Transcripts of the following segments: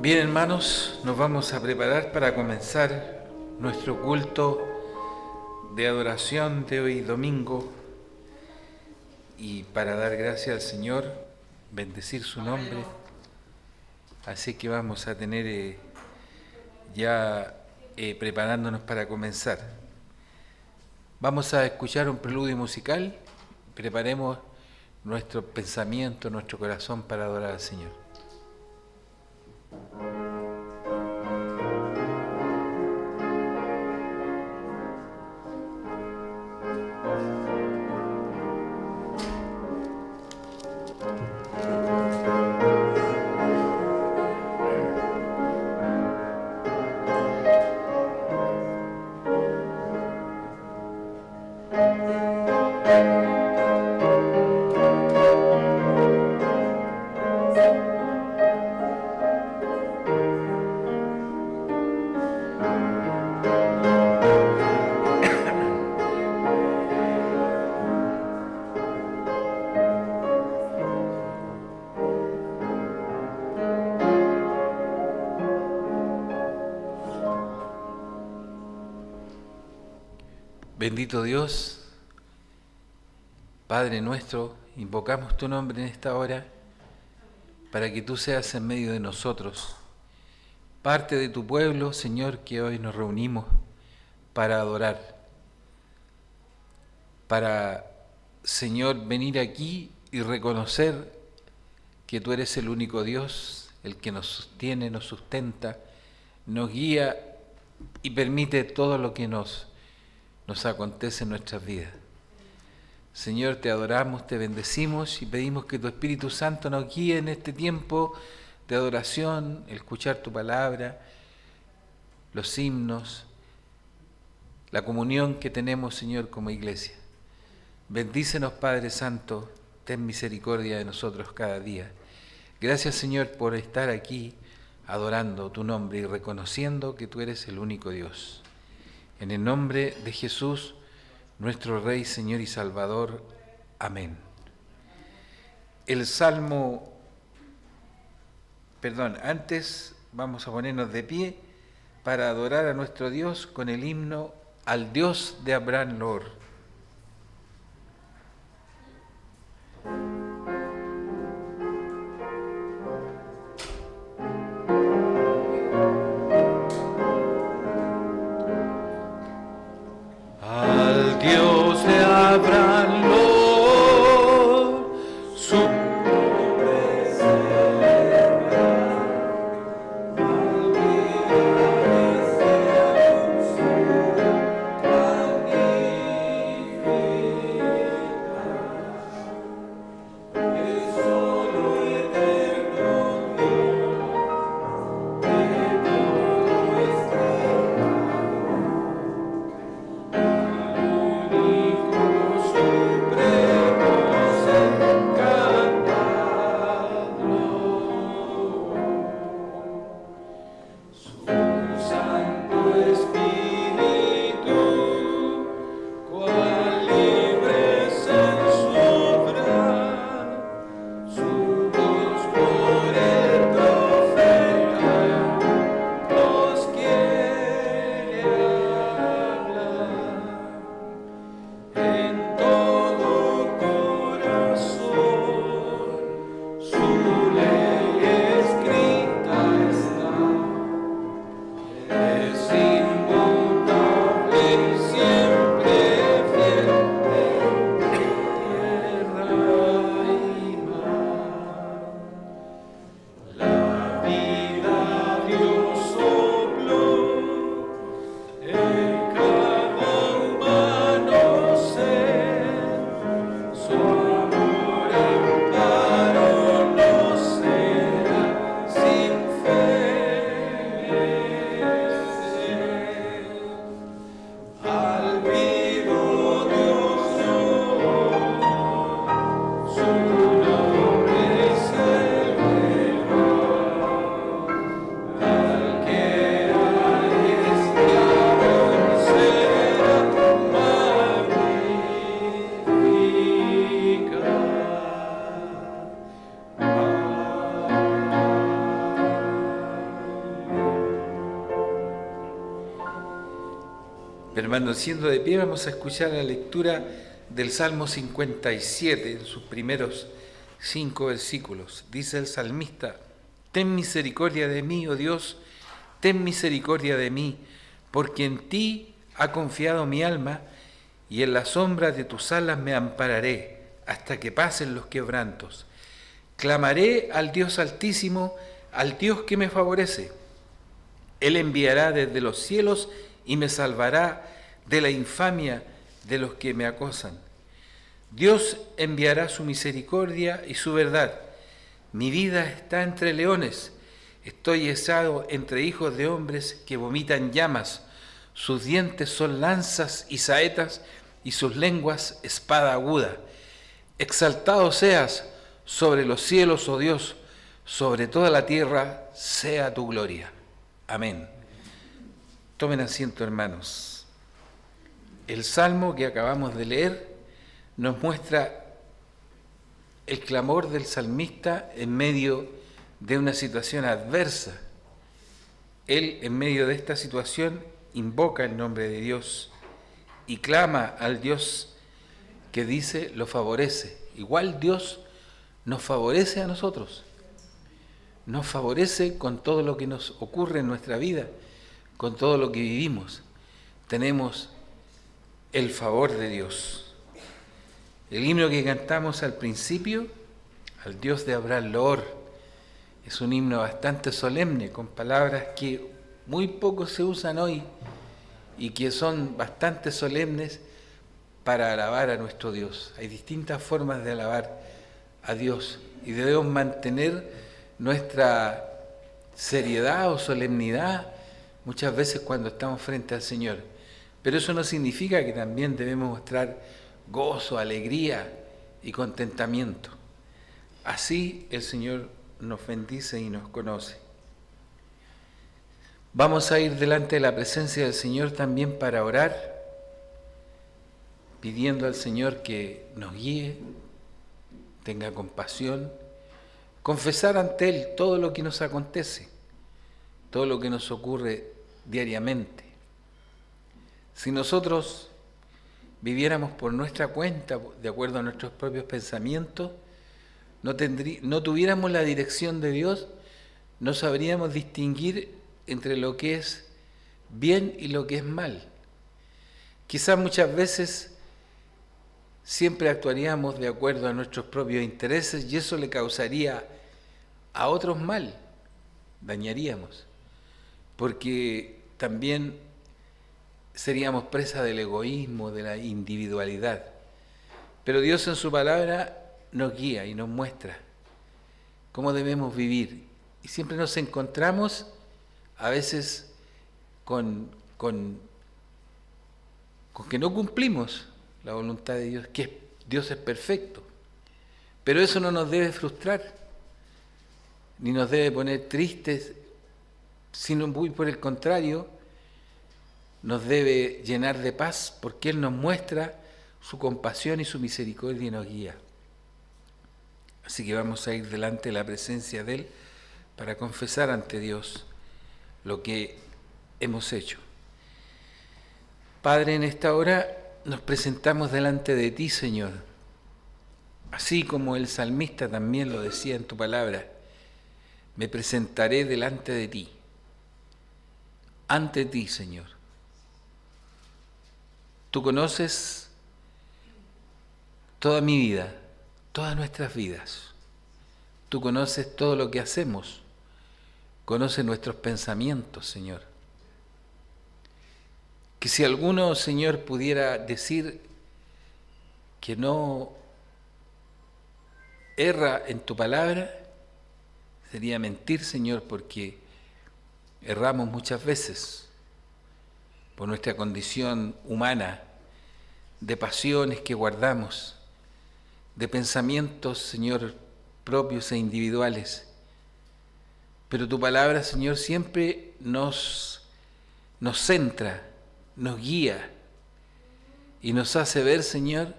Bien, hermanos, nos vamos a preparar para comenzar nuestro culto de adoración de hoy domingo y para dar gracias al Señor, bendecir su nombre. Así que vamos a tener preparándonos para comenzar. Vamos a escuchar un preludio musical, preparemos nuestro pensamiento, nuestro corazón para adorar al Señor. Bendito Dios, Padre nuestro, invocamos tu nombre en esta hora para que tú seas en medio de nosotros, parte de tu pueblo, Señor, que hoy nos reunimos para adorar, para, Señor, venir aquí y reconocer que tú eres el único Dios, el que nos sostiene, nos sustenta, nos guía y permite todo lo que nos acontece en nuestras vidas. Señor, te adoramos, te bendecimos y pedimos que tu Espíritu Santo nos guíe en este tiempo de adoración, el escuchar tu palabra, los himnos, la comunión que tenemos, Señor, como iglesia. Bendícenos, Padre Santo, ten misericordia de nosotros cada día. Gracias, Señor, por estar aquí adorando tu nombre y reconociendo que tú eres el único Dios. En el nombre de Jesús, nuestro Rey, Señor y Salvador. Amén. Antes vamos a ponernos de pie para adorar a nuestro Dios con el himno Al Dios de Abraham Lord. Al Dios de Abraham Lord, su nombre celebrar, al día de ser dulzura, al niño Permaneciendo de pie, vamos a escuchar la lectura del Salmo 57 en sus primeros 5 versículos. Dice el salmista: ten misericordia de mí, oh Dios, ten misericordia de mí, porque en ti ha confiado mi alma, y en la sombra de tus alas me ampararé, hasta que pasen los quebrantos. Clamaré al Dios Altísimo, al Dios que me favorece. Él enviará desde los cielos y me salvará de la infamia de los que me acosan. Dios enviará su misericordia y su verdad. Mi vida está entre leones, estoy echado entre hijos de hombres que vomitan llamas. Sus dientes son lanzas y saetas, y sus lenguas espada aguda. Exaltado seas sobre los cielos, oh Dios, sobre toda la tierra sea tu gloria. Amén. Tomen asiento, hermanos. El salmo que acabamos de leer nos muestra el clamor del salmista en medio de una situación adversa. Él, en medio de esta situación, invoca el nombre de Dios y clama al Dios que dice lo favorece. Igual Dios nos favorece a nosotros. Nos favorece con todo lo que nos ocurre en nuestra vida, con todo lo que vivimos. Tenemos el favor de Dios. El himno que cantamos al principio, al Dios de Abraham Loor, es un himno bastante solemne, con palabras que muy poco se usan hoy y que son bastante solemnes para alabar a nuestro Dios. Hay distintas formas de alabar a Dios y debemos mantener nuestra seriedad o solemnidad muchas veces cuando estamos frente al Señor. Pero eso no significa que también debemos mostrar gozo, alegría y contentamiento. Así el Señor nos bendice y nos conoce. Vamos a ir delante de la presencia del Señor también para orar, pidiendo al Señor que nos guíe, tenga compasión, confesar ante Él todo lo que nos acontece, todo lo que nos ocurre diariamente. Si nosotros viviéramos por nuestra cuenta, de acuerdo a nuestros propios pensamientos, no tuviéramos la dirección de Dios, no sabríamos distinguir entre lo que es bien y lo que es mal. Quizás muchas veces siempre actuaríamos de acuerdo a nuestros propios intereses y eso le causaría a otros mal, dañaríamos, porque también seríamos presa del egoísmo, de la individualidad. Pero Dios en su palabra nos guía y nos muestra cómo debemos vivir. Y siempre nos encontramos a veces con que no cumplimos la voluntad de Dios, que Dios es perfecto. Pero eso no nos debe frustrar, ni nos debe poner tristes, sino muy por el contrario, nos debe llenar de paz, porque Él nos muestra su compasión y su misericordia y nos guía. Así que vamos a ir delante de la presencia de Él para confesar ante Dios lo que hemos hecho. Padre, en esta hora nos presentamos delante de ti, Señor, así como el salmista también lo decía en tu palabra: me presentaré delante de ti, ante ti, Señor. Tú conoces toda mi vida, todas nuestras vidas. Tú conoces todo lo que hacemos, conoces nuestros pensamientos, Señor. Que si alguno, Señor, pudiera decir que no erra en tu palabra, sería mentir, Señor, porque erramos muchas veces por nuestra condición humana, de pasiones que guardamos, de pensamientos, Señor, propios e individuales. Pero tu palabra, Señor, siempre nos centra, nos guía y nos hace ver, Señor,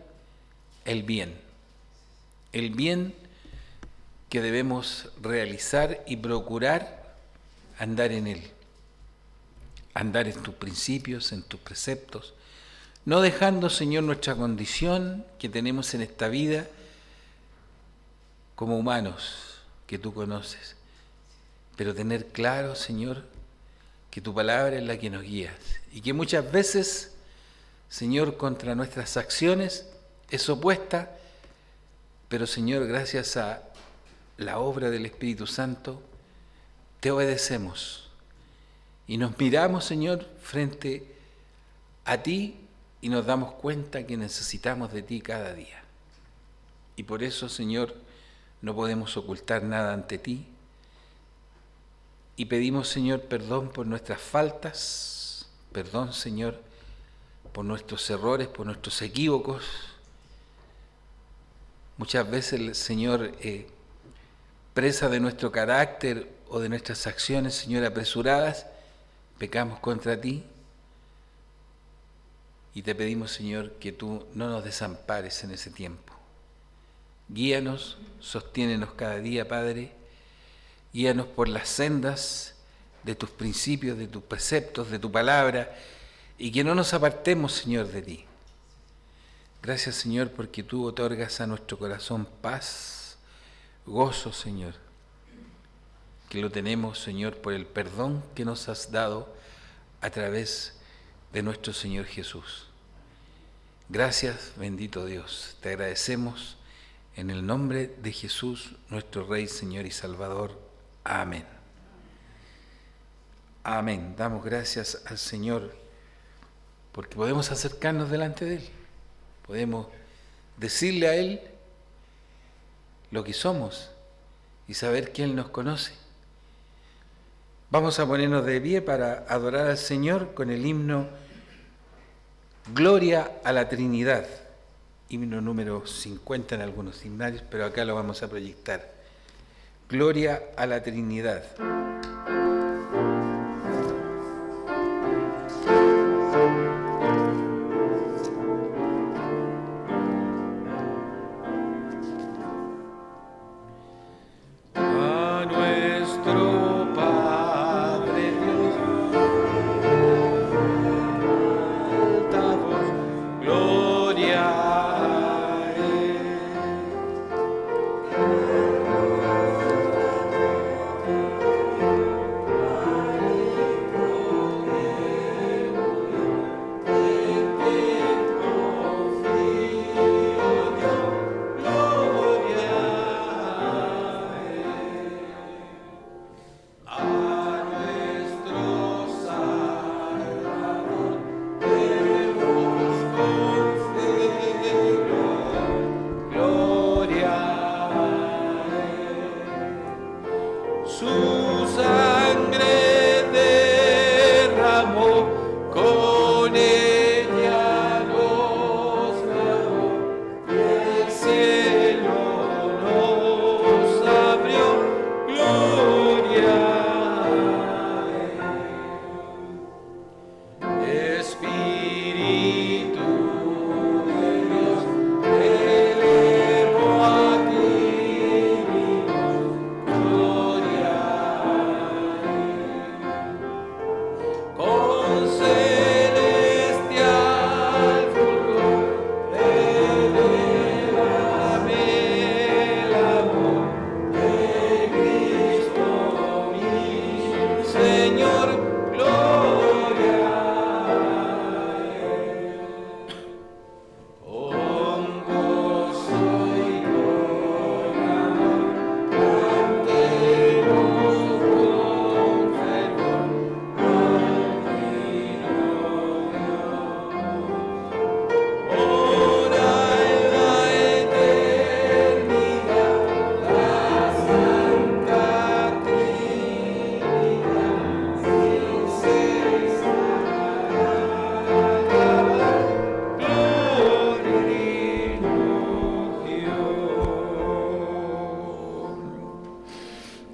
el bien que debemos realizar y procurar andar en él. andar en tus principios, en tus preceptos, no dejando, Señor, nuestra condición que tenemos en esta vida como humanos que tú conoces, pero tener claro, Señor, que tu palabra es la que nos guía y que muchas veces, Señor, contra nuestras acciones es opuesta, pero, Señor, gracias a la obra del Espíritu Santo, te obedecemos y nos miramos, Señor, frente a ti y nos damos cuenta que necesitamos de ti cada día. Y por eso, Señor, no podemos ocultar nada ante ti y pedimos, Señor, perdón por nuestras faltas, perdón, Señor, por nuestros errores, por nuestros equívocos. Muchas veces, Señor, presa de nuestro carácter o de nuestras acciones, Señor, apresuradas, pecamos contra ti y te pedimos, Señor, que tú no nos desampares en ese tiempo. Guíanos, sosténenos cada día, Padre, guíanos por las sendas de tus principios, de tus preceptos, de tu palabra, y que no nos apartemos, Señor, de ti. Gracias, Señor, porque tú otorgas a nuestro corazón paz, gozo, Señor, que lo tenemos, Señor, por el perdón que nos has dado a través de nuestro Señor Jesús. Gracias, bendito Dios, te agradecemos en el nombre de Jesús, nuestro Rey, Señor y Salvador. Amén. Amén. Damos gracias al Señor porque podemos acercarnos delante de Él. Podemos decirle a Él lo que somos y saber que Él nos conoce. Vamos a ponernos de pie para adorar al Señor con el himno Gloria a la Trinidad. Himno número 50 en algunos himnarios, pero acá lo vamos a proyectar. Gloria a la Trinidad.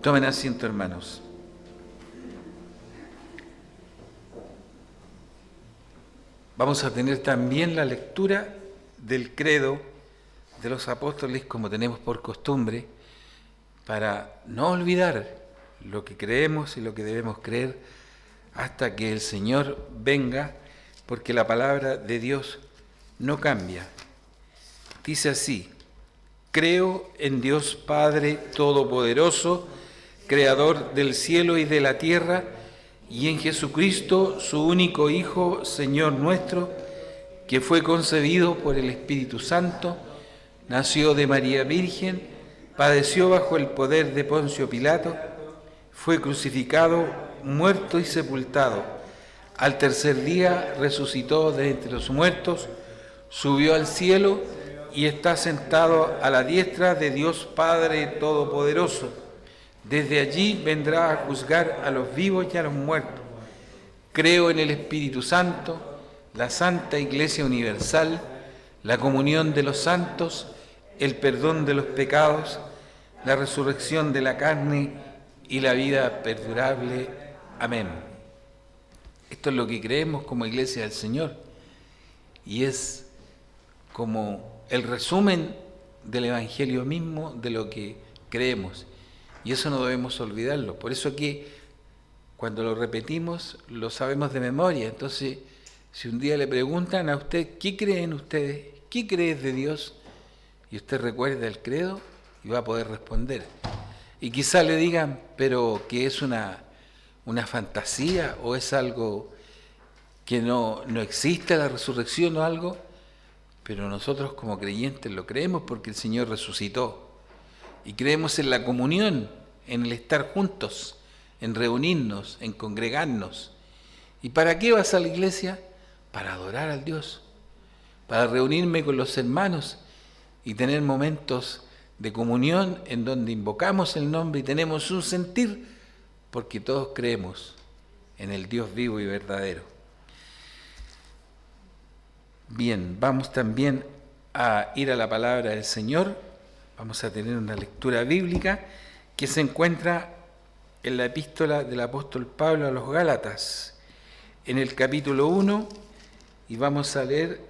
Tomen asiento, hermanos. Vamos a tener también la lectura del credo de los apóstoles, como tenemos por costumbre, para no olvidar lo que creemos y lo que debemos creer hasta que el Señor venga, porque la palabra de Dios no cambia. Dice así: creo en Dios Padre Todopoderoso, Creador del cielo y de la tierra, y en Jesucristo, su único Hijo, Señor nuestro, que fue concebido por el Espíritu Santo, nació de María Virgen, padeció bajo el poder de Poncio Pilato, fue crucificado, muerto y sepultado. Al tercer día resucitó de entre los muertos, subió al cielo y está sentado a la diestra de Dios Padre Todopoderoso. Desde allí vendrá a juzgar a los vivos y a los muertos. Creo en el Espíritu Santo, la Santa Iglesia Universal, la comunión de los santos, el perdón de los pecados, la resurrección de la carne y la vida perdurable. Amén. Esto es lo que creemos como Iglesia del Señor, y es como el resumen del Evangelio mismo de lo que creemos, y eso no debemos olvidarlo. Por eso que cuando lo repetimos lo sabemos de memoria. Entonces, si un día le preguntan a usted, ¿qué creen ustedes? ¿Qué crees de Dios? Y usted recuerda el credo y va a poder responder. Y quizá le digan, pero que es una fantasía o es algo que no existe, la resurrección o algo, pero nosotros como creyentes lo creemos porque el Señor resucitó. Y creemos en la comunión, en el estar juntos, en reunirnos, en congregarnos. ¿Y para qué vas a la iglesia? Para adorar al Dios, para reunirme con los hermanos y tener momentos de comunión en donde invocamos el nombre y tenemos un sentir, porque todos creemos en el Dios vivo y verdadero. Bien, vamos también a ir a la palabra del Señor. Vamos a tener una lectura bíblica que se encuentra en la epístola del apóstol Pablo a los Gálatas, en el capítulo 1, y vamos a leer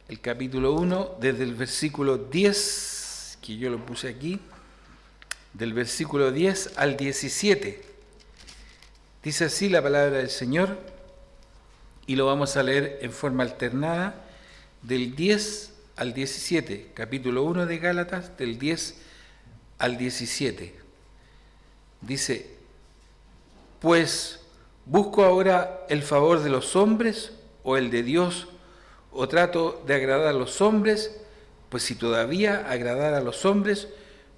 el capítulo 1 desde el versículo 10, que yo lo puse aquí, del versículo 10 al 17. Dice así la palabra del Señor, y lo vamos a leer en forma alternada, del 10 al 17, capítulo 1 de Gálatas, del 10 al 17. Dice: pues, ¿busco ahora el favor de los hombres o el de Dios, o trato de agradar a los hombres? Pues si todavía agradara a los hombres,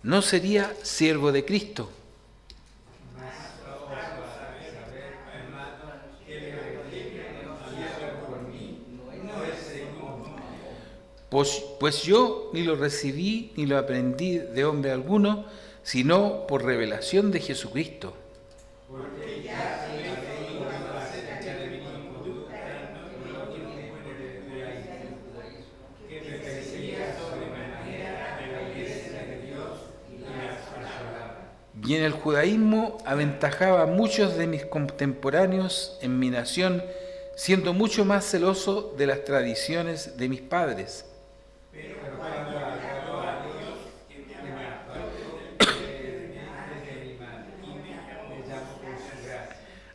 no sería siervo de Cristo. Pues yo ni lo recibí ni lo aprendí de hombre alguno, sino por revelación de Jesucristo. Y en el judaísmo aventajaba a muchos de mis contemporáneos en mi nación, siendo mucho más celoso de las tradiciones de mis padres.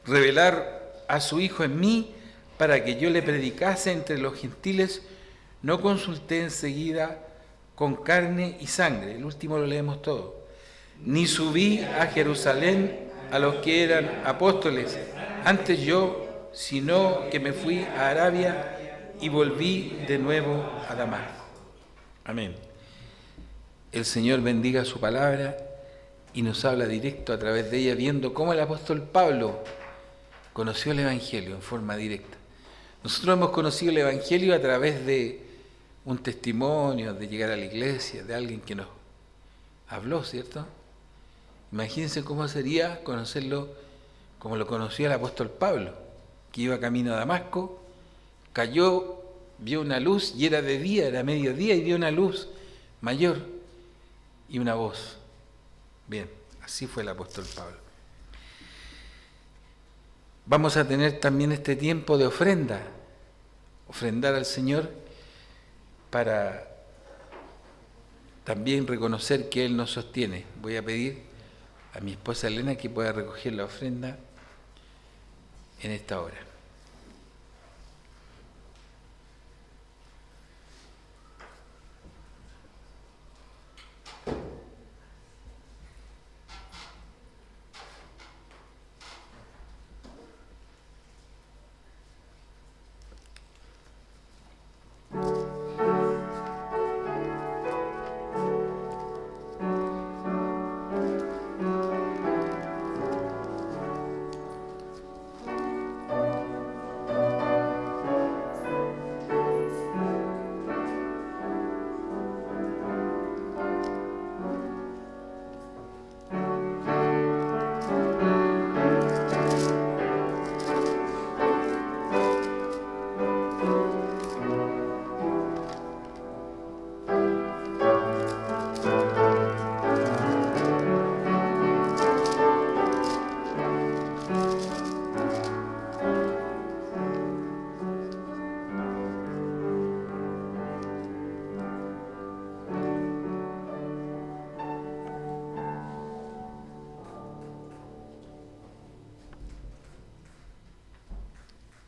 Revelar a su Hijo en mí para que yo le predicase entre los gentiles, no consulté enseguida con carne y sangre. El último lo leemos todo. Ni subí a Jerusalén a los que eran apóstoles, antes yo, sino que me fui a Arabia y volví de nuevo a Damasco. Amén. El Señor bendiga su palabra y nos habla directo a través de ella, viendo cómo el apóstol Pablo conoció el Evangelio en forma directa. Nosotros hemos conocido el Evangelio a través de un testimonio, de llegar a la iglesia, de alguien que nos habló, ¿cierto? Imagínense cómo sería conocerlo como lo conoció el apóstol Pablo, que iba camino a Damasco, cayó, vio una luz y era de día, era mediodía y vio una luz mayor y una voz. Bien, así fue el apóstol Pablo. Vamos a tener también este tiempo de ofrenda, ofrendar al Señor para también reconocer que Él nos sostiene. Voy a pedir a mi esposa Elena que pueda recoger la ofrenda en esta hora.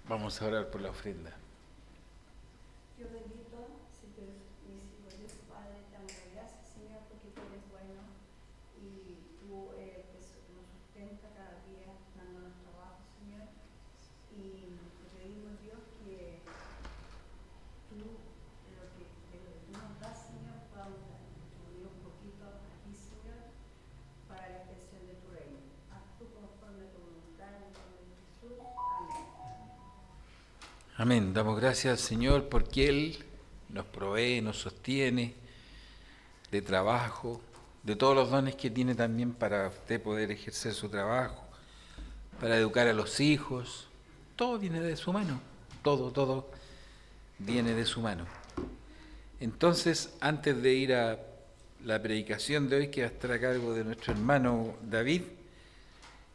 Vamos a orar por la ofrenda. Dios bendito, Señor, mis hijos, Dios Padre, te damos gracias, Señor, porque tú eres bueno y tú nos sustenta cada día dándonos trabajo, Señor. Y te pedimos, Dios, que tú, de lo que tú nos das, Señor, podamos distribuir un poquito aquí, Señor, para la expresión de tu reino. Haz tú conforme a tu voluntad, en el nombre de Jesús. Amén. Amén. Damos gracias al Señor porque Él nos provee, nos sostiene de trabajo, de todos los dones que tiene también para usted poder ejercer su trabajo, para educar a los hijos. Todo viene de su mano. Todo viene de su mano. Entonces, antes de ir a la predicación de hoy, que va a estar a cargo de nuestro hermano David,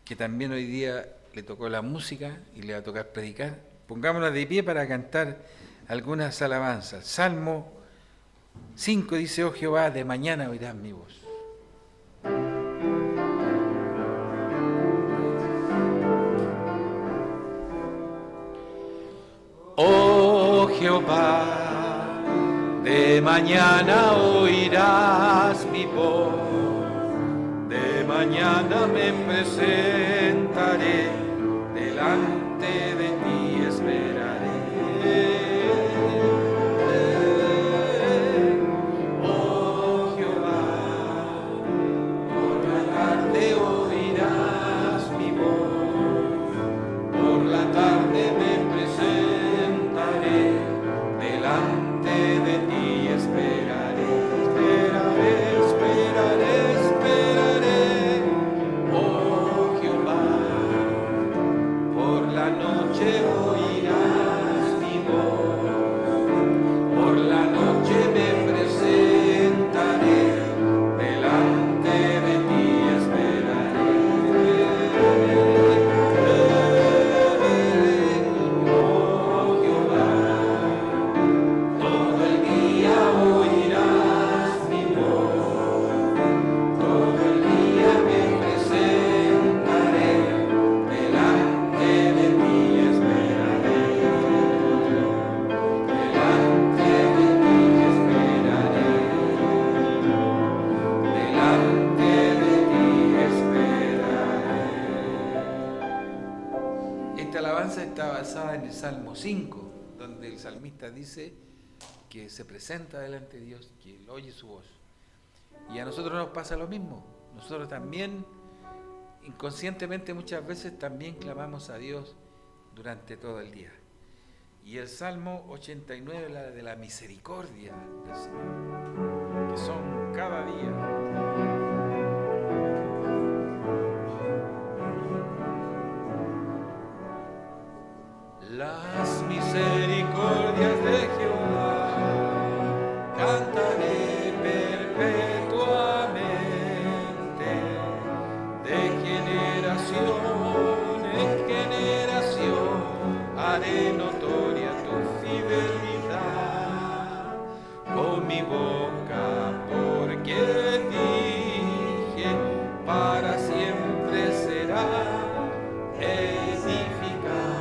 que también hoy día le tocó la música y le va a tocar predicar, pongámonos de pie para cantar algunas alabanzas. Salmo 5 dice: oh Jehová, de mañana oirás mi voz. Oh Jehová, de mañana oirás mi voz, de mañana me presentaré, delante de ti esperaré. Oh Jehová, por la tarde oirás mi voz, por la tarde me presentaré, delante de ti esperaré, esperaré. Oh Jehová, por la noche oirás mi voz, por la noche me presentaré, delante de ti esperaré. Oh Jehová, todo el día oirás mi voz, todo el día me presentaré, delante de ti esperaré, delante de ti esperaré, delante de ti esperaré. Esta alabanza está basada en el Salmo 5, donde el salmista dice que se presenta delante de Dios, que él oye su voz. Y a nosotros nos pasa lo mismo. Nosotros también, inconscientemente muchas veces, también clamamos a Dios durante todo el día. Y el Salmo 89 habla de la misericordia del Señor, que son cada día. Las misericordias de Jehová cantaré perpetuamente, de generación en generación haré notoria tu fidelidad con mi boca, porque dije para siempre será edificada.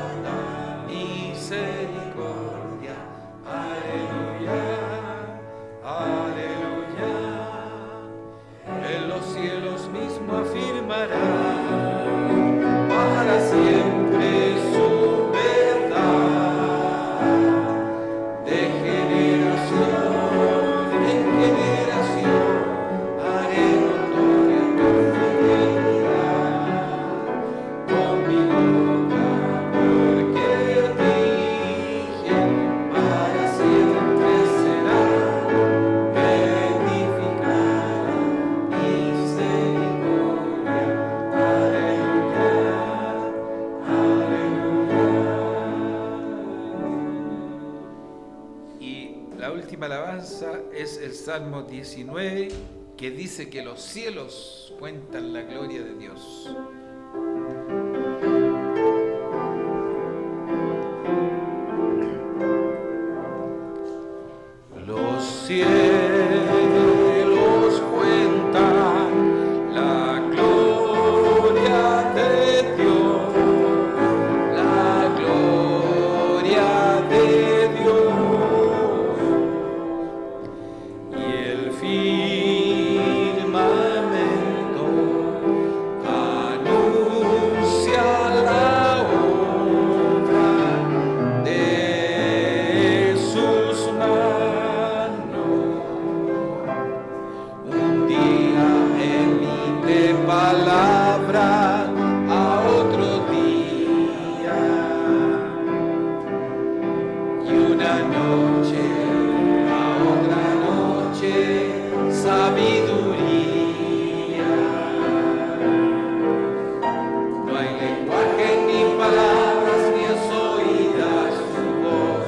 última alabanza es el Salmo 19, que dice que los cielos cuentan la gloria de Dios. Los cielos cuentan la gloria de Dios, la gloria de Dios, y el firmamento anuncia la obra de sus manos. Un día emite palabra a otro día, y una noche a otra noche sabiduría. No hay lenguaje ni palabras ni es oída su voz,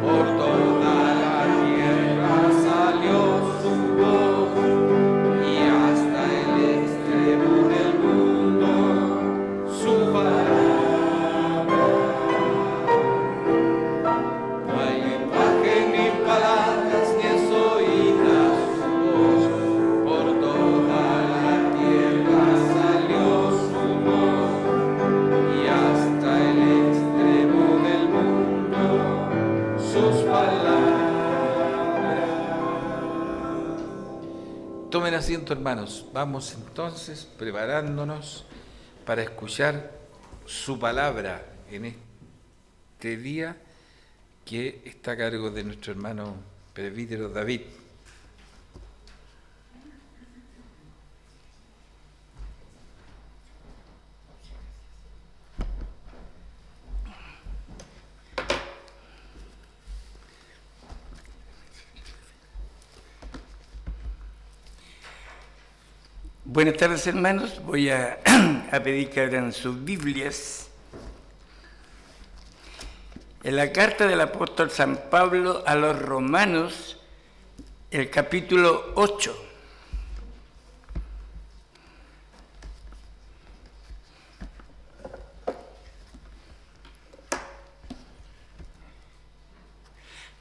por toda la tierra salió su voz, y hasta el extremo del mundo su palabra. No hay lenguaje ni palabras ni es oída su voz, por toda la tierra salió su voz, y hasta el extremo del mundo sus palabras. Tomen asiento, hermanos. Vamos entonces preparándonos para escuchar su palabra en este día, que está a cargo de nuestro hermano presbítero David. Buenas tardes, hermanos. Voy a pedir que abran sus Biblias en la carta del apóstol San Pablo a los Romanos, el capítulo 8.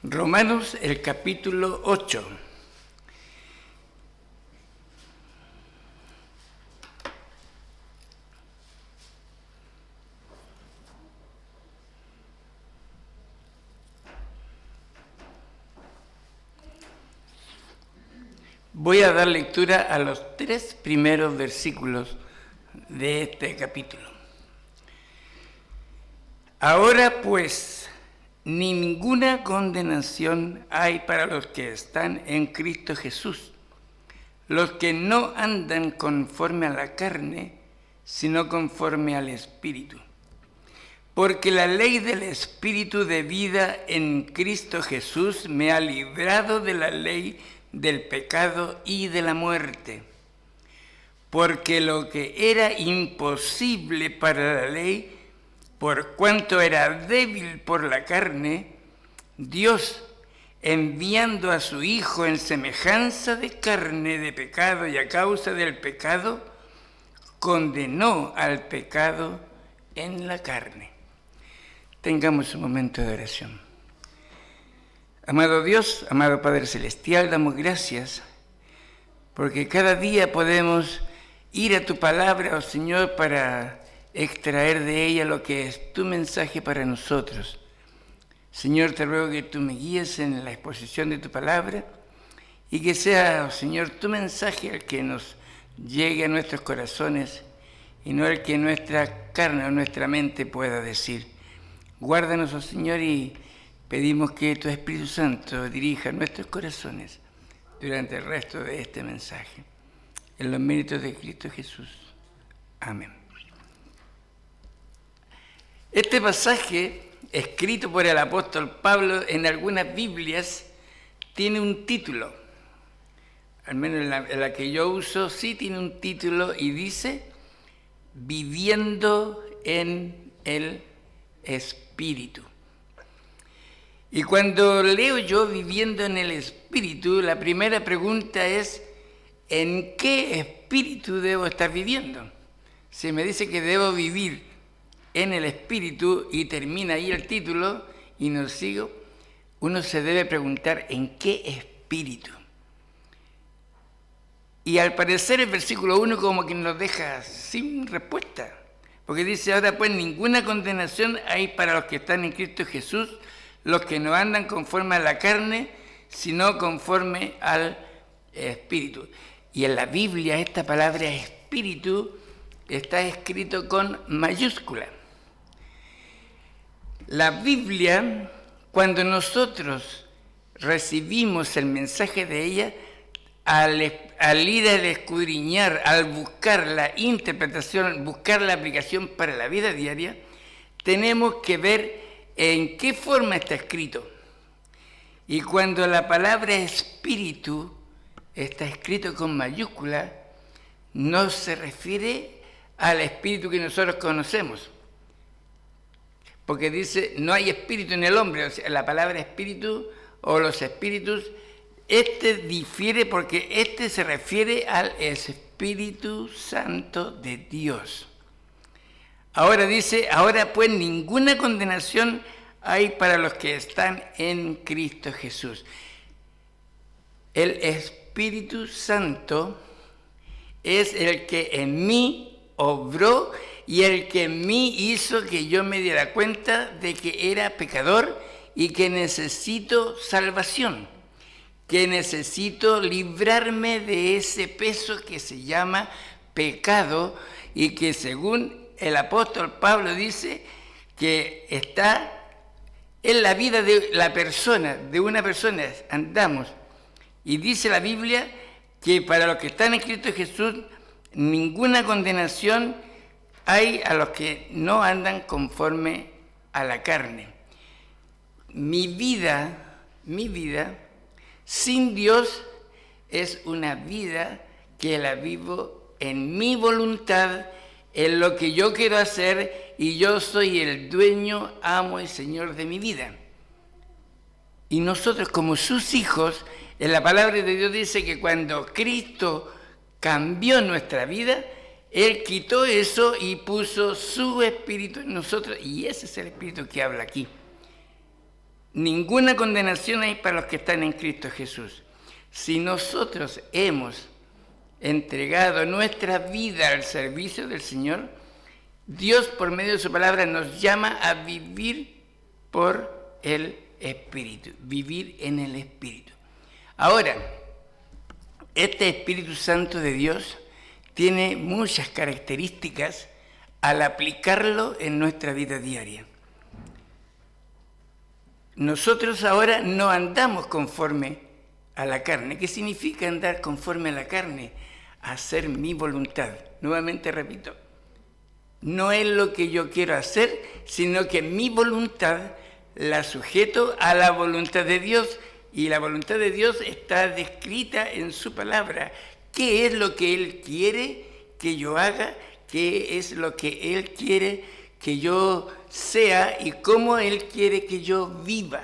Romanos, el capítulo 8. Voy a dar lectura a los 3 primeros versículos de este capítulo. Ahora pues, ninguna condenación hay para los que están en Cristo Jesús, los que no andan conforme a la carne, sino conforme al Espíritu. Porque la ley del Espíritu de vida en Cristo Jesús me ha librado de la ley del pecado y de la muerte. Porque lo que era imposible para la ley, por cuanto era débil por la carne, Dios, enviando a su Hijo en semejanza de carne de pecado y a causa del pecado, condenó al pecado en la carne. Tengamos un momento de oración. Amado Dios, amado Padre Celestial, damos gracias porque cada día podemos ir a tu palabra, oh Señor, para extraer de ella lo que es tu mensaje para nosotros. Señor, te ruego que tú me guíes en la exposición de tu palabra y que sea, oh Señor, tu mensaje el que nos llegue a nuestros corazones y no el que nuestra carne o nuestra mente pueda decir. Guárdanos, oh Señor, y pedimos que tu Espíritu Santo dirija nuestros corazones durante el resto de este mensaje. En los méritos de Cristo Jesús. Amén. Este pasaje, escrito por el apóstol Pablo en algunas Biblias, tiene un título. Al menos en la que yo uso, sí tiene un título y dice: Viviendo en el Espíritu. Y cuando leo yo viviendo en el Espíritu, la primera pregunta es, ¿en qué espíritu debo estar viviendo? Si me dice que debo vivir en el Espíritu y termina ahí el título y no sigo, uno se debe preguntar, ¿en qué espíritu? Y al parecer el versículo 1 como que nos deja sin respuesta, porque dice, ahora pues ninguna condenación hay para los que están en Cristo Jesús, los que no andan conforme a la carne, sino conforme al Espíritu. Y en la Biblia esta palabra Espíritu está escrito con mayúscula. La Biblia, cuando nosotros recibimos el mensaje de ella, al ir a escudriñar, al buscar la interpretación, buscar la aplicación para la vida diaria, tenemos que ver en qué forma está escrito. Y cuando la palabra espíritu está escrito con mayúscula, no se refiere al espíritu que nosotros conocemos. Porque dice, no hay espíritu en el hombre, o sea, la palabra espíritu o los espíritus, difiere porque se refiere al Espíritu Santo de Dios. Ahora dice, ahora pues ninguna condenación hay para los que están en Cristo Jesús. El Espíritu Santo es el que en mí obró y el que en mí hizo que yo me diera cuenta de que era pecador y que necesito salvación, que necesito librarme de ese peso que se llama pecado y que según el apóstol Pablo dice que está en la vida de la persona, de una persona, andamos. Y dice la Biblia que para los que están en Cristo Jesús, ninguna condenación hay a los que no andan conforme a la carne. Mi vida sin Dios es una vida que la vivo en mi voluntad, en lo que yo quiero hacer, y yo soy el dueño, amo y señor de mi vida. Y nosotros como sus hijos, en la palabra de Dios dice que cuando Cristo cambió nuestra vida, Él quitó eso y puso su espíritu en nosotros, y ese es el espíritu que habla aquí. Ninguna condenación hay para los que están en Cristo Jesús. Si nosotros hemos entregado nuestra vida al servicio del Señor, Dios por medio de su palabra nos llama a vivir por el Espíritu, vivir en el Espíritu. Ahora, este Espíritu Santo de Dios tiene muchas características al aplicarlo en nuestra vida diaria. Nosotros ahora no andamos conforme a la carne. ¿Qué significa andar conforme a la carne? Hacer mi voluntad. Nuevamente repito, no es lo que yo quiero hacer, sino que mi voluntad la sujeto a la voluntad de Dios, y la voluntad de Dios está descrita en su palabra. ¿Qué es lo que Él quiere que yo haga? ¿Qué es lo que Él quiere que yo sea y cómo Él quiere que yo viva?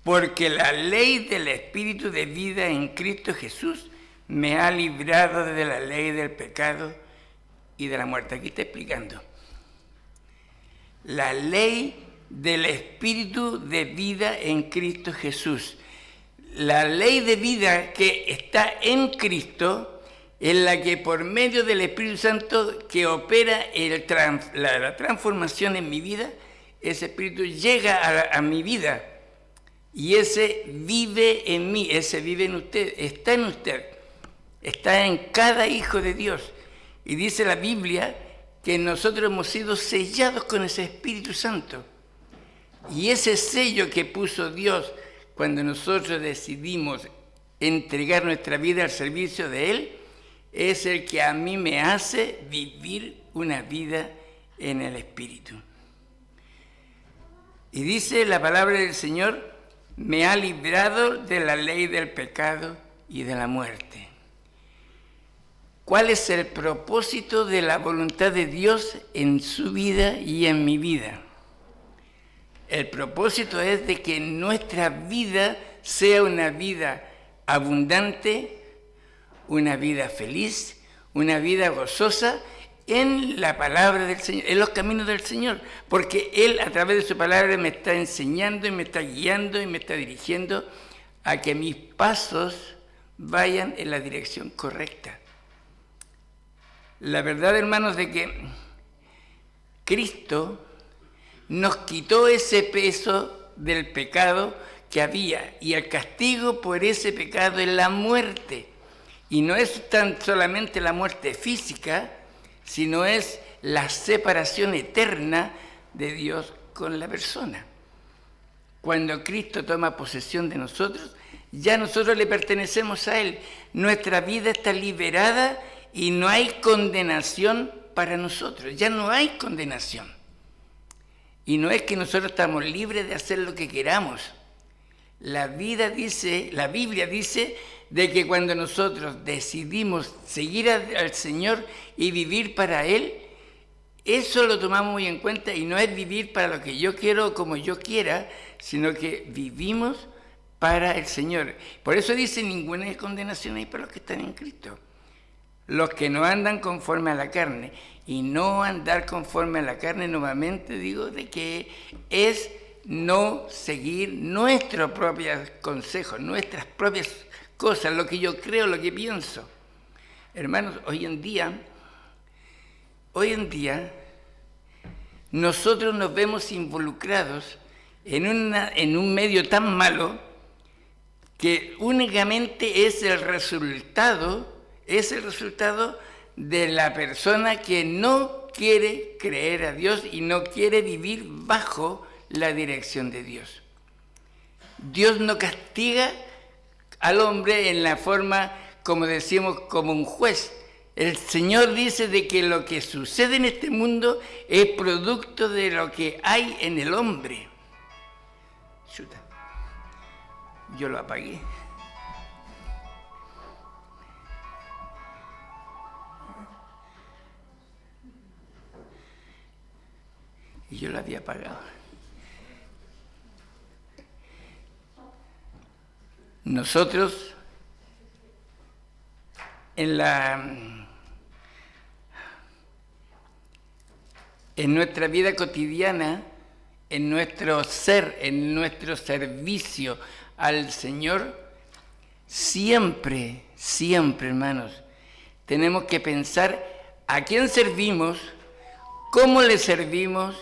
Porque la ley del Espíritu de vida en Cristo Jesús me ha librado de la ley del pecado y de la muerte. Aquí está explicando. La ley del Espíritu de vida en Cristo Jesús. La ley de vida que está en Cristo es la que por medio del Espíritu Santo que opera la transformación en mi vida, ese Espíritu llega a mi vida y ese vive en mí, ese vive en usted, está en cada hijo de Dios. Y dice la Biblia que nosotros hemos sido sellados con ese Espíritu Santo. Y ese sello que puso Dios cuando nosotros decidimos entregar nuestra vida al servicio de Él, es el que a mí me hace vivir una vida en el Espíritu. Y dice la palabra del Señor, me ha librado de la ley del pecado y de la muerte. ¿Cuál es el propósito de la voluntad de Dios en su vida y en mi vida? El propósito es de que nuestra vida sea una vida abundante, una vida feliz, una vida gozosa en la palabra del Señor, en los caminos del Señor, porque Él a través de su palabra me está enseñando y me está guiando y me está dirigiendo a que mis pasos vayan en la dirección correcta. La verdad, hermanos, de que Cristo nos quitó ese peso del pecado que había, y el castigo por ese pecado es la muerte. Y no es tan solamente la muerte física, sino es la separación eterna de Dios con la persona. Cuando Cristo toma posesión de nosotros, ya nosotros le pertenecemos a Él. Nuestra vida está liberada y no hay condenación para nosotros. Ya no hay condenación. Y no es que nosotros estamos libres de hacer lo que queramos. La Biblia dice de que cuando nosotros decidimos seguir al Señor y vivir para Él, eso lo tomamos muy en cuenta, y no es vivir para lo que yo quiero o como yo quiera, sino que vivimos para el Señor. Por eso dice: ninguna condenación hay para los que están en Cristo. Los que no andan conforme a la carne. Y no andar conforme a la carne, nuevamente digo, de que es no seguir nuestros propios consejos, nuestras propias cosas, lo que yo creo, lo que pienso. Hermanos, hoy en día, nosotros nos vemos involucrados en un medio tan malo que únicamente es el resultado de la persona que no quiere creer a Dios y no quiere vivir bajo la dirección de Dios. Dios no castiga al hombre en la forma, como decimos, como un juez. El Señor dice de que lo que sucede en este mundo es producto de lo que hay en el hombre. Chuta, yo lo apagué. Y yo lo había apagado. Nosotros en nuestra vida cotidiana, en nuestro ser, en nuestro servicio al Señor, siempre, hermanos, tenemos que pensar a quién servimos, cómo le servimos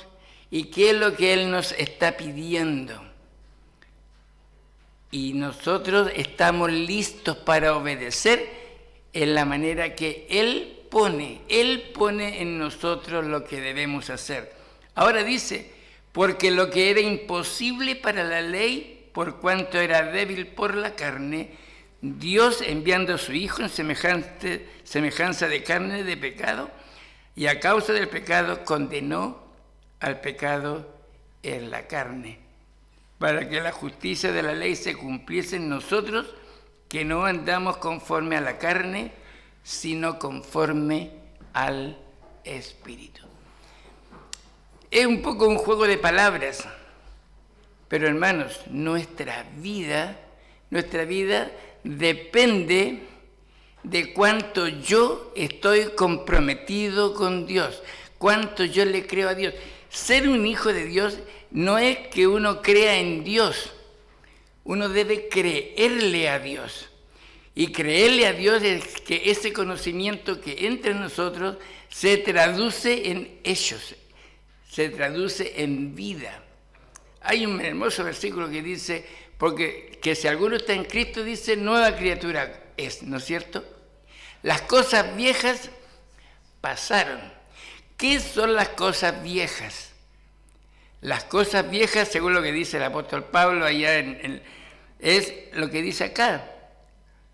y qué es lo que Él nos está pidiendo. Y nosotros estamos listos para obedecer en la manera que Él pone en nosotros lo que debemos hacer. Ahora dice: porque lo que era imposible para la ley, por cuanto era débil por la carne, Dios, enviando a su Hijo en semejanza de carne de pecado, y a causa del pecado condenó al pecado en la carne, para que la justicia de la ley se cumpliese en nosotros, que no andamos conforme a la carne, sino conforme al Espíritu. Es un poco un juego de palabras, pero hermanos, nuestra vida depende de cuánto yo estoy comprometido con Dios, cuánto yo le creo a Dios. Ser un hijo de Dios no es que uno crea en Dios, uno debe creerle a Dios. Y creerle a Dios es que ese conocimiento que entra en nosotros se traduce en hechos, se traduce en vida. Hay un hermoso versículo que dice, porque que si alguno está en Cristo, dice, nueva criatura es, ¿no es cierto? Las cosas viejas pasaron. ¿Qué son las cosas viejas? Las cosas viejas, según lo que dice el apóstol Pablo allá es lo que dice acá,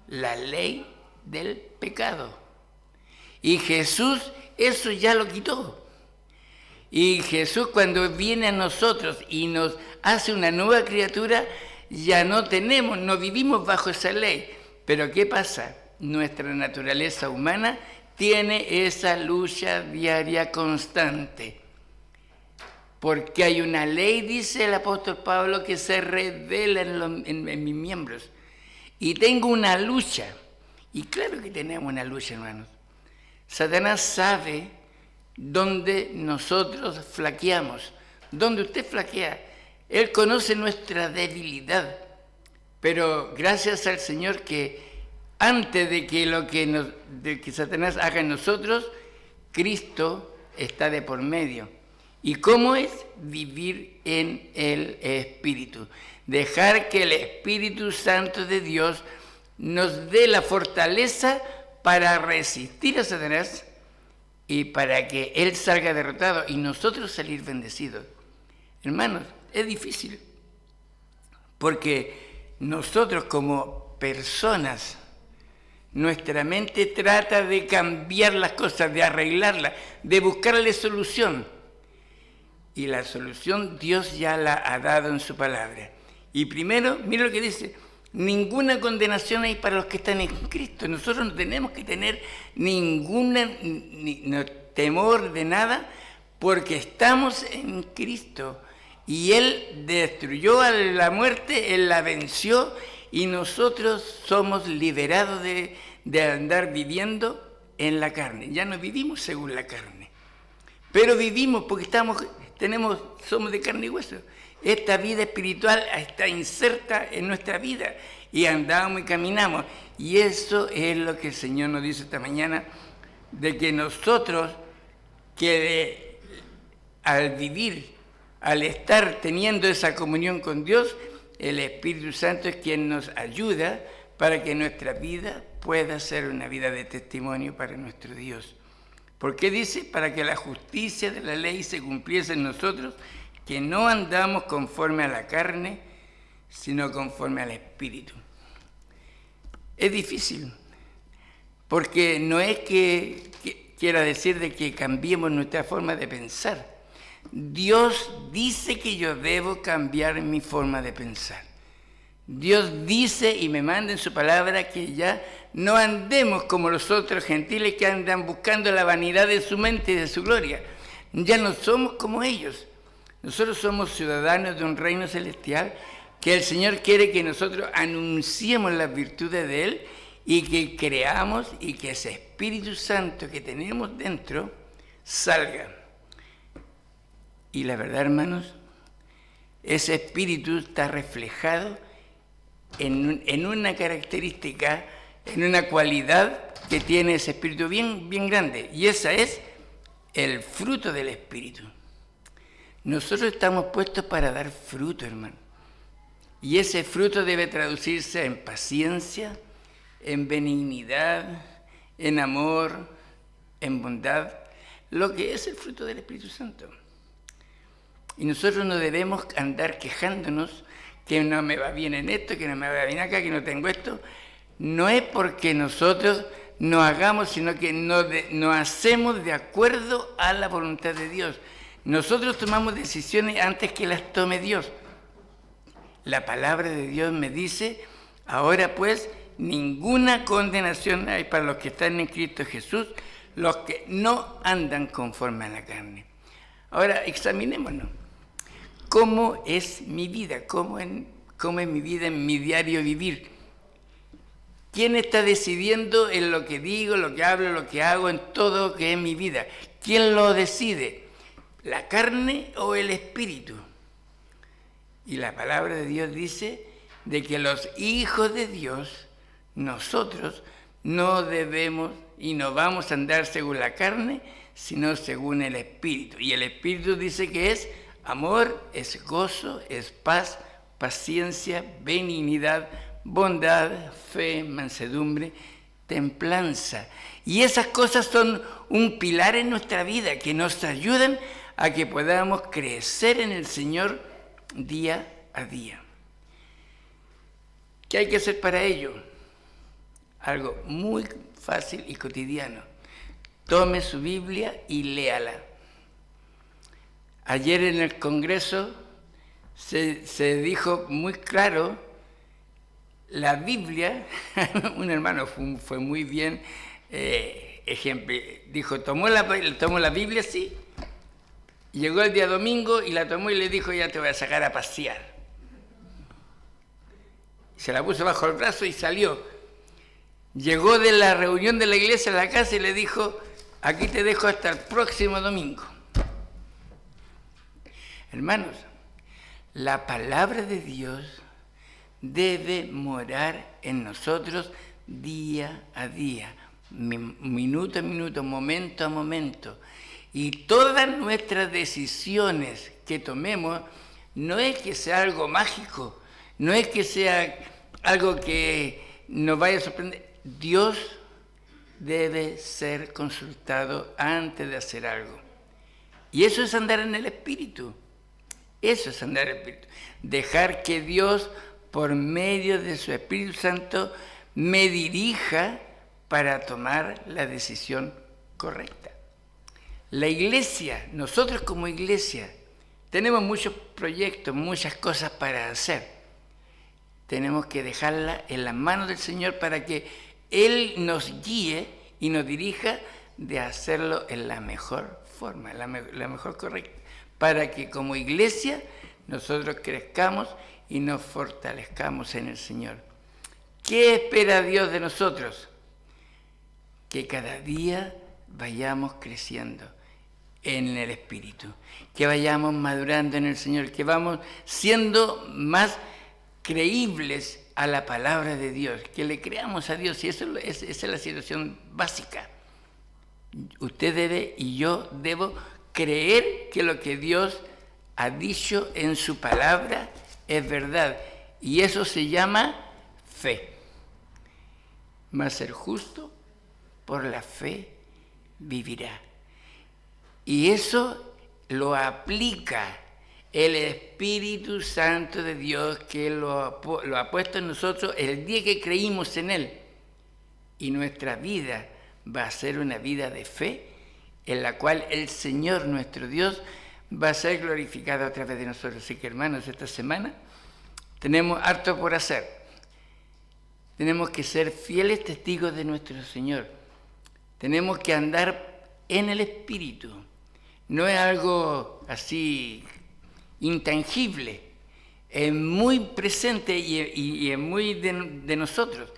la ley del pecado. Y Jesús eso ya lo quitó. Y Jesús, cuando viene a nosotros y nos hace una nueva criatura, ya no vivimos bajo esa ley. Pero ¿qué pasa? Nuestra naturaleza humana tiene esa lucha diaria constante. porque hay una ley, dice el apóstol Pablo, que se revela en mis miembros. Y tengo una lucha. Y claro que tenemos una lucha, hermanos. Satanás sabe dónde nosotros flaqueamos, dónde usted flaquea. Él conoce nuestra debilidad. Pero gracias al Señor que antes de que Satanás haga en nosotros, Cristo está de por medio. ¿Y cómo es? Vivir en el Espíritu. Dejar que el Espíritu Santo de Dios nos dé la fortaleza para resistir a Satanás y para que Él salga derrotado y nosotros salir bendecidos. Hermanos, es difícil, porque nosotros como personas, nuestra mente trata de cambiar las cosas, de arreglarlas, de buscarle solución. Y la solución Dios ya la ha dado en su palabra. Y primero, mira lo que dice: ninguna condenación hay para los que están en Cristo. Nosotros no tenemos que tener no temor de nada, porque estamos en Cristo. Y Él destruyó a la muerte, Él la venció, y nosotros somos liberados de andar viviendo en la carne. Ya no vivimos según la carne, pero vivimos porque somos de carne y hueso. Esta vida espiritual está inserta en nuestra vida y andamos y caminamos. Y eso es lo que el Señor nos dice esta mañana, de que nosotros, al vivir, al estar teniendo esa comunión con Dios, el Espíritu Santo es quien nos ayuda para que nuestra vida pueda ser una vida de testimonio para nuestro Dios. ¿Por qué dice? Para que la justicia de la ley se cumpliese en nosotros, que no andamos conforme a la carne, sino conforme al Espíritu. Es difícil, porque no es que quiera decir de que cambiemos nuestra forma de pensar. Dios dice que yo debo cambiar mi forma de pensar. Dios dice y me manda en su palabra que ya no andemos como los otros gentiles que andan buscando la vanidad de su mente y de su gloria. Ya no somos como ellos. Nosotros somos ciudadanos de un reino celestial que el Señor quiere que nosotros anunciemos las virtudes de Él y que creamos y que ese Espíritu Santo que tenemos dentro salga. Y la verdad, hermanos, ese Espíritu está reflejado en una característica, en una cualidad que tiene ese Espíritu bien grande, y esa es el fruto del Espíritu. Nosotros estamos puestos para dar fruto, hermano, y ese fruto debe traducirse en paciencia, en benignidad, en amor, en bondad, lo que es el fruto del Espíritu Santo. Y nosotros no debemos andar quejándonos que no me va bien en esto, que no me va bien acá, que no tengo esto. No es porque nosotros no hagamos, sino que no hacemos de acuerdo a la voluntad de Dios. Nosotros tomamos decisiones antes que las tome Dios. La palabra de Dios me dice: ahora pues, ninguna condenación hay para los que están en Cristo Jesús, los que no andan conforme a la carne. Ahora, examinémonos. ¿Cómo es mi vida? ¿Cómo es mi vida en mi diario vivir? ¿Quién está decidiendo en lo que digo, lo que hablo, lo que hago, en todo lo que es mi vida? ¿Quién lo decide? ¿La carne o el Espíritu? Y la palabra de Dios dice de que los hijos de Dios, nosotros, no debemos y no vamos a andar según la carne, sino según el Espíritu. Y el Espíritu dice que es amor, es gozo, es paz, paciencia, benignidad, bondad, fe, mansedumbre, templanza. Y esas cosas son un pilar en nuestra vida que nos ayudan a que podamos crecer en el Señor día a día. ¿Qué hay que hacer para ello? Algo muy fácil y cotidiano. Tome su Biblia y léala. Ayer en el Congreso se dijo muy claro, la Biblia, un hermano fue muy bien, ejemplo, dijo, tomó la Biblia, sí, Llegó el día domingo y la tomó y le dijo, ya te voy a sacar a pasear. Se la puso bajo el brazo y salió. Llegó de la reunión de la iglesia a la casa y le dijo, aquí te dejo hasta el próximo domingo. Hermanos, la palabra de Dios debe morar en nosotros día a día, minuto a minuto, momento a momento. Y todas nuestras decisiones que tomemos no es que sea algo mágico, no es que sea algo que nos vaya a sorprender. Dios debe ser consultado antes de hacer algo. Y eso es andar en el Espíritu. Eso es andar en el Espíritu. Dejar que Dios, por medio de su Espíritu Santo, me dirija para tomar la decisión correcta. La iglesia, nosotros como iglesia, tenemos muchos proyectos, muchas cosas para hacer. Tenemos que dejarla en las manos del Señor para que Él nos guíe y nos dirija de hacerlo en la mejor forma, la mejor correcta, para que como iglesia nosotros crezcamos y nos fortalezcamos en el Señor. ¿Qué espera Dios de nosotros? Que cada día vayamos creciendo en el Espíritu, que vayamos madurando en el Señor, que vamos siendo más creíbles a la palabra de Dios, que le creamos a Dios, y esa es la situación básica. Usted debe y yo debo creer que lo que Dios ha dicho en su palabra es verdad, y eso se llama fe. Mas el justo por la fe vivirá. Y eso lo aplica el Espíritu Santo de Dios, que lo ha puesto en nosotros el día que creímos en Él. Y nuestra vida va a ser una vida de fe, en la cual el Señor nuestro Dios va a ser glorificado a través de nosotros. Así que, hermanos, esta semana tenemos harto por hacer. Tenemos que ser fieles testigos de nuestro Señor. Tenemos que andar en el Espíritu. No es algo así intangible, es muy presente y es muy de nosotros.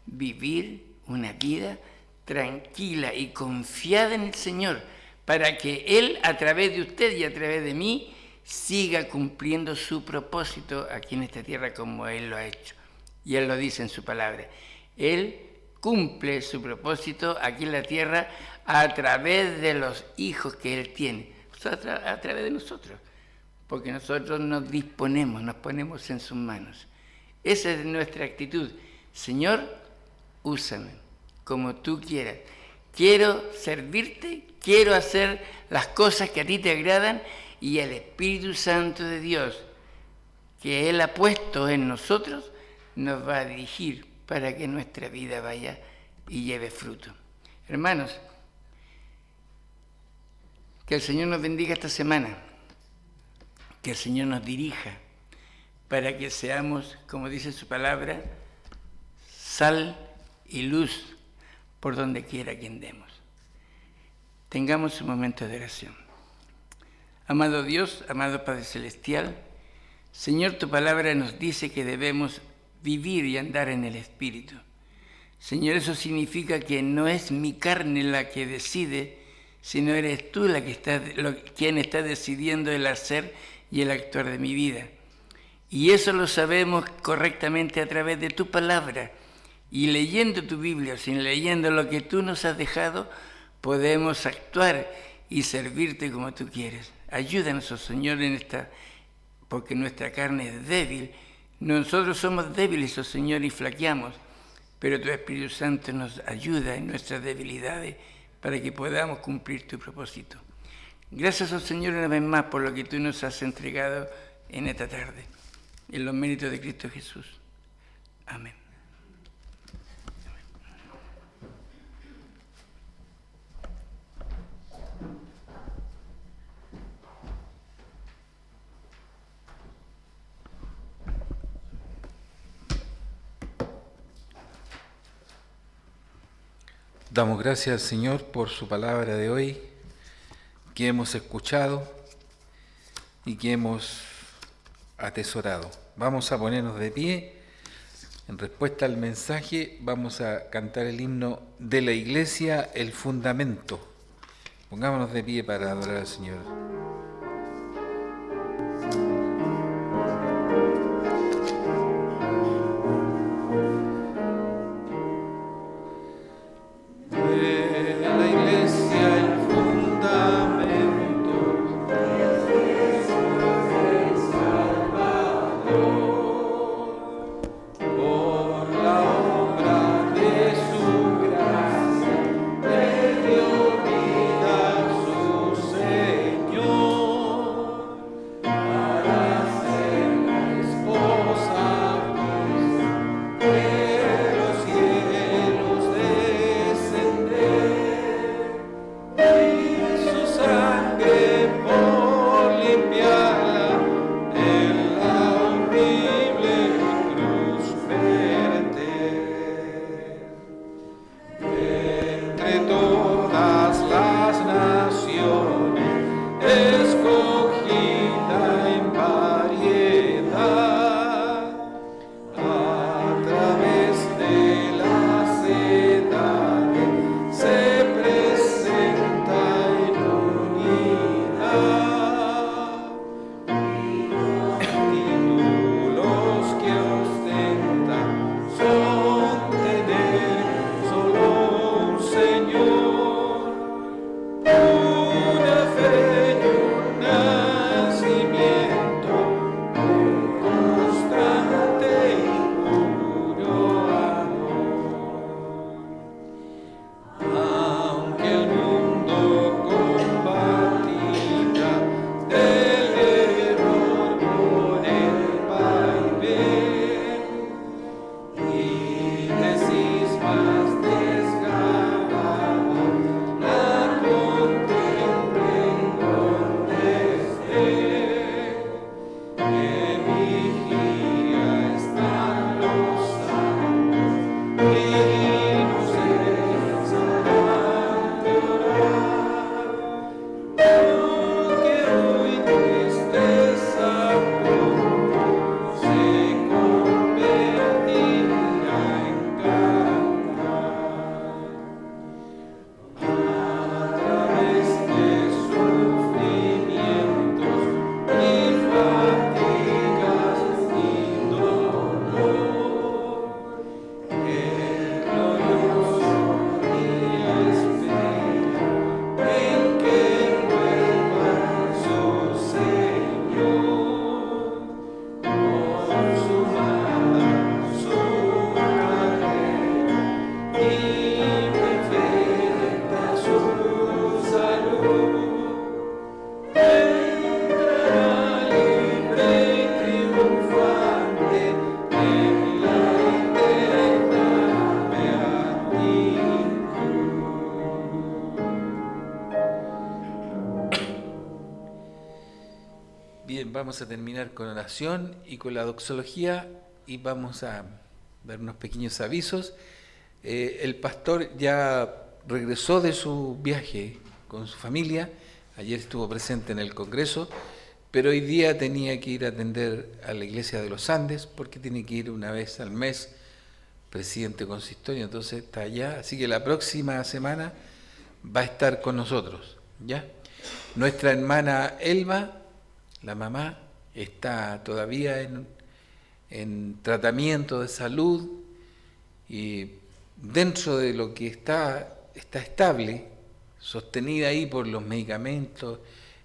Vivir una vida tranquila y confiada en el Señor, para que Él, a través de usted y a través de mí, siga cumpliendo su propósito aquí en esta tierra como Él lo ha hecho. Y Él lo dice en su palabra. Él cumple su propósito aquí en la tierra a través de los hijos que Él tiene, o sea, a través de nosotros, porque nosotros nos disponemos, nos ponemos en sus manos. Esa es nuestra actitud. Señor, úsame como tú quieras. Quiero servirte, quiero hacer las cosas que a ti te agradan, y el Espíritu Santo de Dios que Él ha puesto en nosotros nos va a dirigir para que nuestra vida vaya y lleve fruto. Hermanos, que el Señor nos bendiga esta semana, que el Señor nos dirija para que seamos, como dice su palabra, sal y luz por donde quiera que andemos. Tengamos un momento de oración. Amado Dios, amado Padre Celestial, Señor, tu palabra nos dice que debemos vivir y andar en el Espíritu. Señor, eso significa que no es mi carne la que decide, sino eres tú quien está decidiendo el hacer y el actuar de mi vida. Y eso lo sabemos correctamente a través de tu palabra. Y leyendo tu Biblia, sin leyendo lo que tú nos has dejado, podemos actuar y servirte como tú quieres. Ayúdanos, oh Señor, porque nuestra carne es débil. Nosotros somos débiles, oh Señor, y flaqueamos, pero tu Espíritu Santo nos ayuda en nuestras debilidades para que podamos cumplir tu propósito. Gracias, oh Señor, una vez más por lo que tú nos has entregado en esta tarde, en los méritos de Cristo Jesús. Amén. Damos gracias al Señor por su palabra de hoy que hemos escuchado. y que hemos atesorado. Vamos a ponernos de pie. En respuesta al mensaje, vamos a cantar el himno de la Iglesia, el fundamento. Pongámonos de pie para adorar al Señor. Vamos a terminar con oración y con la doxología y vamos a dar unos pequeños avisos. El pastor ya regresó de su viaje con su familia, ayer estuvo presente en el Congreso, pero hoy día tenía que ir a atender a la iglesia de los Andes porque tiene que ir una vez al mes, presidente consistorio, entonces está allá, así que la próxima semana va a estar con nosotros, ¿ya? Nuestra hermana Elba, la mamá, está todavía en tratamiento de salud y dentro de lo que está estable, sostenida ahí por los medicamentos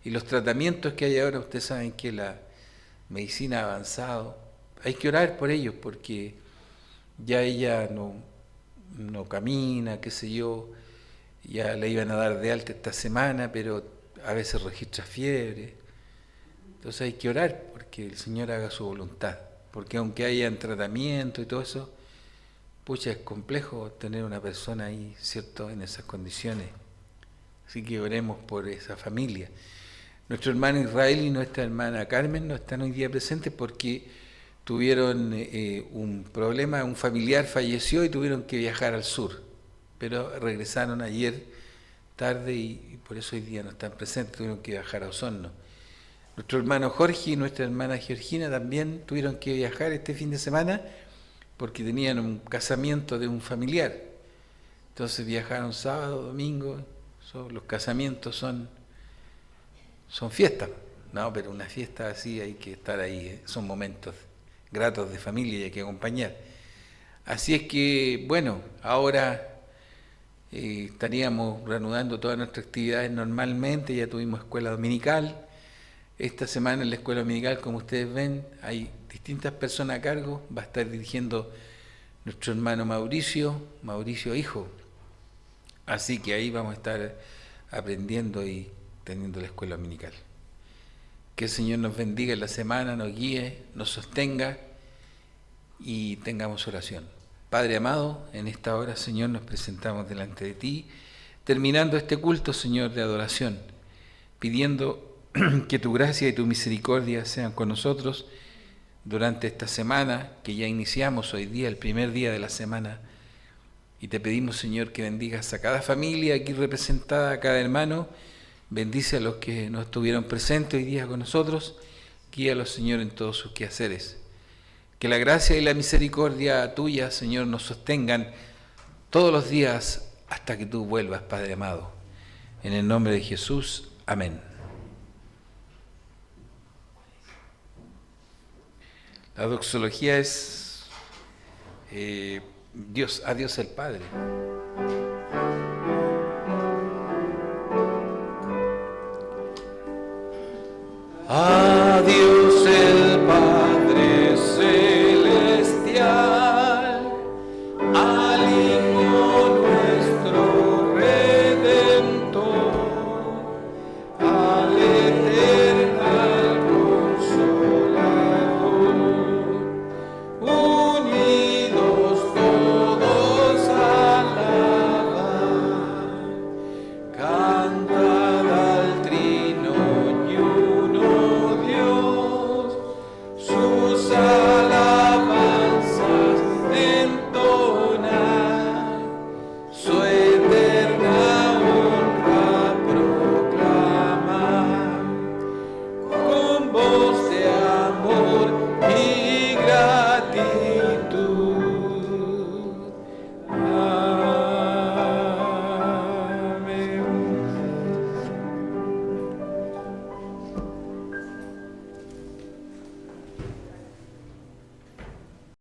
y los tratamientos que hay ahora. Ustedes saben que la medicina ha avanzado. Hay que orar por ellos porque ya ella no camina, qué sé yo, ya le iban a dar de alta esta semana, pero a veces registra fiebre. Entonces hay que orar porque el Señor haga su voluntad, porque aunque haya tratamiento y todo eso, pucha, es complejo tener una persona ahí, ¿cierto?, en esas condiciones. Así que oremos por esa familia. Nuestro hermano Israel y nuestra hermana Carmen no están hoy día presentes porque tuvieron un problema, un familiar falleció y tuvieron que viajar al sur, pero regresaron ayer tarde y por eso hoy día no están presentes, tuvieron que viajar a Osorno. Nuestro hermano Jorge y nuestra hermana Georgina también tuvieron que viajar este fin de semana porque tenían un casamiento de un familiar. Entonces viajaron sábado, domingo. Los casamientos son fiestas, no, pero una fiesta así hay que estar ahí, son momentos gratos de familia y hay que acompañar. Así es que, bueno, ahora estaríamos reanudando todas nuestras actividades normalmente, ya tuvimos escuela dominical. Esta semana en la escuela dominical, como ustedes ven, hay distintas personas a cargo, va a estar dirigiendo nuestro hermano Mauricio hijo. Así que ahí vamos a estar aprendiendo y teniendo la escuela dominical. Que el Señor nos bendiga en la semana, nos guíe, nos sostenga y tengamos oración. Padre amado, en esta hora, Señor, nos presentamos delante de ti, terminando este culto, Señor, de adoración, pidiendo que tu gracia y tu misericordia sean con nosotros durante esta semana que ya iniciamos hoy día, el primer día de la semana. Y te pedimos, Señor, que bendigas a cada familia aquí representada, a cada hermano. Bendice a los que no estuvieron presentes hoy día con nosotros. Guíalos, Señor, en todos sus quehaceres. Que la gracia y la misericordia tuya, Señor, nos sostengan todos los días hasta que tú vuelvas, Padre amado. En el nombre de Jesús, amén. La doxología es a Dios el Padre. A Dios